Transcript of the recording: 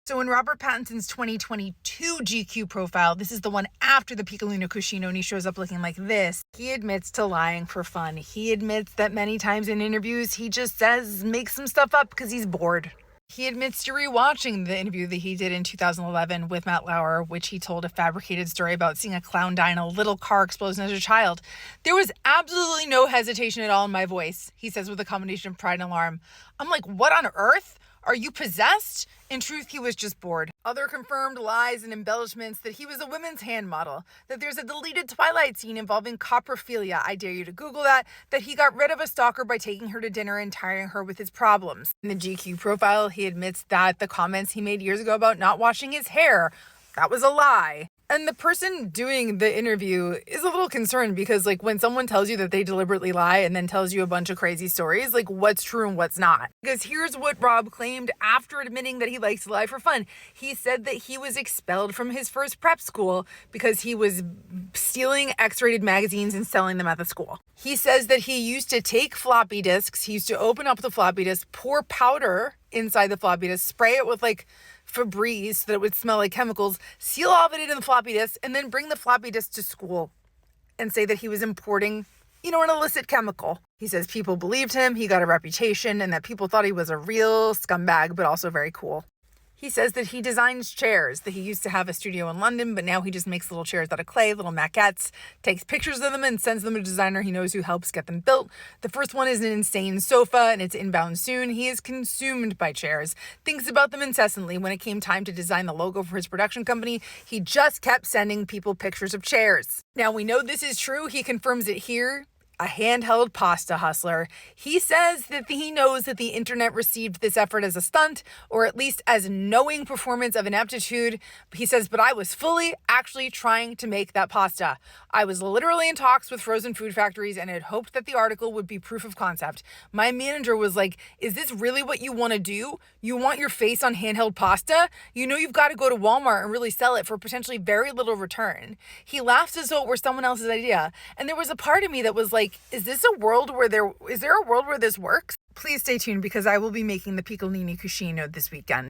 So in Robert Pattinson's 2022 GQ profile, this is the one after the Piccolino Cuscino, and he shows up looking like this. He admits to lying for fun. He admits that many times in interviews, he just makes some stuff up because he's bored. He admits to rewatching the interview that he did in 2011 with Matt Lauer, which he told a fabricated story about seeing a clown die in a little car explosion as a child. There was absolutely no hesitation at all in my voice, he says with a combination of pride and alarm. I'm like, what on earth? Are you possessed? In truth, he was just bored. Other confirmed lies and embellishments: that he was a women's hand model, that there's a deleted Twilight scene involving coprophilia, I dare you to Google that he got rid of a stalker by taking her to dinner and tiring her with his problems. In the GQ profile, he admits that the comments he made years ago about not washing his hair, that was a lie. And the person doing the interview is a little concerned because, when someone tells you that they deliberately lie and then tells you a bunch of crazy stories, what's true and what's not? Because here's what Rob claimed after admitting that he likes to lie for fun. He said that he was expelled from his first prep school because he was stealing X-rated magazines and selling them at the school. He says that he used to take floppy disks, he used to open up the floppy disk, pour powder inside the floppy disk, spray it with Febreze so that it would smell like chemicals, seal all of it in the floppy disk, and then bring the floppy disk to school and say that he was importing, an illicit chemical. He says people believed him, he got a reputation, and that people thought he was a real scumbag, but also very cool. He says that he designs chairs, that he used to have a studio in London, but now he just makes little chairs out of clay, little maquettes, takes pictures of them and sends them to a designer he knows who helps get them built. The first one is an insane sofa, and it's inbound soon. He is consumed by chairs, thinks about them incessantly. When it came time to design the logo for his production company, he just kept sending people pictures of chairs. Now, we know this is true. He confirms it here. A handheld pasta hustler. He says that he knows that the internet received this effort as a stunt, or at least as knowing performance of ineptitude. He says, but I was fully actually trying to make that pasta. I was literally in talks with frozen food factories and had hoped that the article would be proof of concept. My manager was like, is this really what you want to do? You want your face on handheld pasta? You've got to go to Walmart and really sell it for potentially very little return. He laughs as though it were someone else's idea. And there was a part of me that was like, is there a world where this works? Please stay tuned because I will be making the Piccolini Cuscino this weekend.